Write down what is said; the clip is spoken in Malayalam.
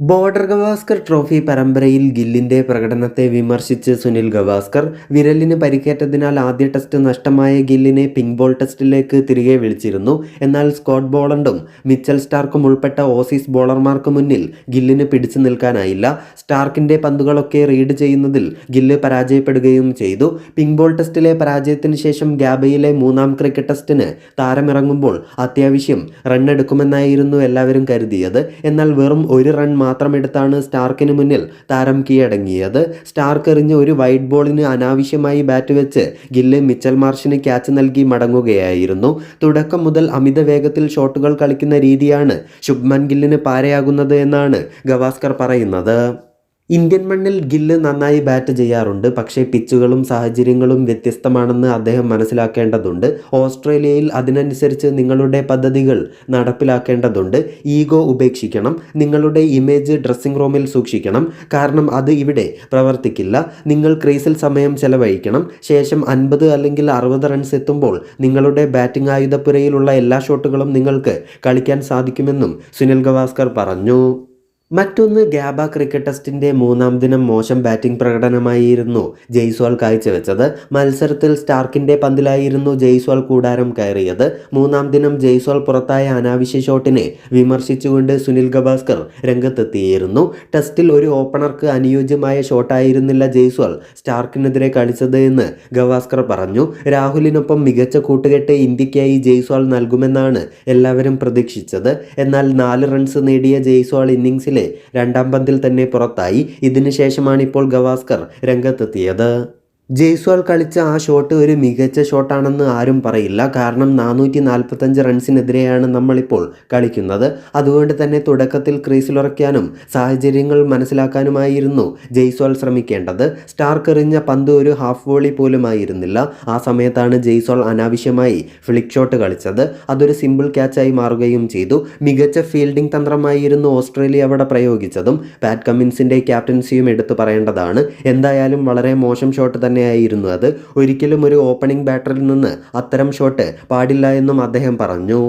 ബോർഡർ ഗവാസ്കർ ട്രോഫി പരമ്പരയിൽ ഗില്ലിന്റെ പ്രകടനത്തെ വിമർശിച്ച് സുനിൽ ഗവാസ്കർ വിരലിന് പരിക്കേറ്റതിനാൽ ആദ്യ ടെസ്റ്റ് നഷ്ടമായ ഗില്ലിനെ പിങ്ക് ബോൾ ടെസ്റ്റിലേക്ക് തിരികെ വിളിച്ചിരുന്നു. എന്നാൽ സ്കോട്ട് ബോളണ്ടും മിച്ചൽ സ്റ്റാർക്കും ഉൾപ്പെട്ട ഓസീസ് ബോളർമാർക്ക് മുന്നിൽ ഗില്ലിന് പിടിച്ചു നിൽക്കാനായില്ല. സ്റ്റാർക്കിന്റെ പന്തുകളൊക്കെ റീഡ് ചെയ്യുന്നതിൽ ഗില്ല് പരാജയപ്പെടുകയും ചെയ്തു. പിങ്ക് ബോൾ ടെസ്റ്റിലെ പരാജയത്തിന് ശേഷം ഗാബയിലെ മൂന്നാം ക്രിക്കറ്റ് ടെസ്റ്റിന് താരമിറങ്ങുമ്പോൾ അത്യാവശ്യം റണ്ണെടുക്കുമെന്നായിരുന്നു എല്ലാവരും കരുതിയത്. എന്നാൽ വെറും ഒരു റൺ മാത്രമെടുത്താണ് സ്റ്റാർക്കിന് മുന്നിൽ താരം കീഴടങ്ങിയത്. സ്റ്റാർക്ക് എറിഞ്ഞ ഒരു വൈഡ് ബോളിന് അനാവശ്യമായി ബാറ്റ് വെച്ച് ഗില്ല് മിച്ചൽ മാർഷിന് ക്യാച്ച് നൽകി മടങ്ങുകയായിരുന്നു. തുടക്കം മുതൽ അമിത വേഗത്തിൽ ഷോട്ടുകൾ കളിക്കുന്ന രീതിയാണ് ശുഭ്മാൻ ഗില്ലിന് പാരയാകുന്നത് എന്നാണ് ഗവാസ്കർ പറയുന്നത്. ഇന്ത്യൻ മണ്ണിൽ ഗില്ല് നന്നായി ബാറ്റ് ചെയ്യാറുണ്ട്. പക്ഷേ പിച്ചുകളും സാഹചര്യങ്ങളും വ്യത്യസ്തമാണെന്ന് അദ്ദേഹം മനസ്സിലാക്കേണ്ടതുണ്ട്. ഓസ്ട്രേലിയയിൽ അതിനനുസരിച്ച് നിങ്ങളുടെ പദ്ധതികൾ നടപ്പിലാക്കേണ്ടതുണ്ട്. ഈഗോ ഉപേക്ഷിക്കണം. നിങ്ങളുടെ ഇമേജ് ഡ്രസ്സിംഗ് റൂമിൽ സൂക്ഷിക്കണം. കാരണം അത് ഇവിടെ പ്രവർത്തിക്കില്ല. നിങ്ങൾ ക്രീസിൽ സമയം ചെലവഴിക്കണം. ശേഷം 50 അല്ലെങ്കിൽ 60 റൺസ് എത്തുമ്പോൾ നിങ്ങളുടെ ബാറ്റിംഗ് ആയുധപ്പുരയിലുള്ള എല്ലാ ഷോട്ടുകളും നിങ്ങൾക്ക് കളിക്കാൻ സാധിക്കുമെന്നും സുനിൽ ഗവാസ്കർ പറഞ്ഞു. മറ്റൊന്ന്, ഗാബ ക്രിക്കറ്റ് ടെസ്റ്റിൻ്റെ മൂന്നാം ദിനം മോശം ബാറ്റിംഗ് പ്രകടനമായിരുന്നു ജയ്സ്വാൾ കാഴ്ചവെച്ചത്. മത്സരത്തിൽ സ്റ്റാർക്കിൻ്റെ പന്തിലായിരുന്നു ജയ്സ്വാൾ കൂടാരം കയറിയത്. മൂന്നാം ദിനം ജയ്സ്വാൾ പുറത്തായ അനാവശ്യ ഷോട്ടിനെ വിമർശിച്ചുകൊണ്ട് സുനിൽ ഗവാസ്കർ രംഗത്തെത്തിയിരുന്നു. ടെസ്റ്റിൽ ഒരു ഓപ്പണർക്ക് അനുയോജ്യമായ ഷോട്ടായിരുന്നില്ല ജയ്സ്വാൾ സ്റ്റാർക്കിനെതിരെ കളിച്ചത് എന്ന് ഗവാസ്കർ പറഞ്ഞു. രാഹുലിനൊപ്പം മികച്ച കൂട്ടുകെട്ട് ഇന്ത്യക്കായി ജയ്സ്വാൾ നൽകുമെന്നാണ് എല്ലാവരും പ്രതീക്ഷിച്ചത്. എന്നാൽ 4 റൺസ് നേടിയ ജയ്സ്വാൾ ഇന്നിംഗ്സിൽ രണ്ടാം പന്തിൽ തന്നെ പുറത്തായി. ഇതിനു ശേഷമാണ് ഇപ്പോൾ ഗവാസ്കർ രംഗത്തെത്തിയത്. ജയ്സ്വാൾ കളിച്ച ആ ഷോട്ട് ഒരു മികച്ച ഷോട്ടാണെന്ന് ആരും പറയില്ല. കാരണം 445 റൺസിനെതിരെയാണ് നമ്മളിപ്പോൾ കളിക്കുന്നത്. അതുകൊണ്ട് തന്നെ തുടക്കത്തിൽ ക്രീസിലുറയ്ക്കാനും സാഹചര്യങ്ങൾ മനസ്സിലാക്കാനുമായിരുന്നു ജയ്സ്വാൾ ശ്രമിക്കേണ്ടത്. സ്റ്റാർക്ക് എറിഞ്ഞ പന്ത് ഒരു ഹാഫ് വോളി പോലുമായിരുന്നില്ല. ആ സമയത്താണ് ജയ്സ്വാൾ അനാവശ്യമായി ഫ്ലിക്ക് ഷോട്ട് കളിച്ചത്. അതൊരു സിമ്പിൾ ക്യാച്ചായി മാറുകയും ചെയ്തു. മികച്ച ഫീൽഡിംഗ് തന്ത്രമായിരുന്നു ഓസ്ട്രേലിയ അവിടെ പ്രയോഗിച്ചതും പാറ്റ് കമ്മിൻസിൻ്റെ ക്യാപ്റ്റൻസിയും എടുത്തു പറയേണ്ടതാണ്. എന്തായാലും വളരെ മോശം ഷോട്ട് തന്നെയായിരുന്നു അത്. ഒരിക്കലും ഒരു ഓപ്പണിംഗ് ബാറ്ററിൽ നിന്ന് അത്തരം ഷോട്ട് പാടില്ല എന്നും അദ്ദേഹം പറഞ്ഞു.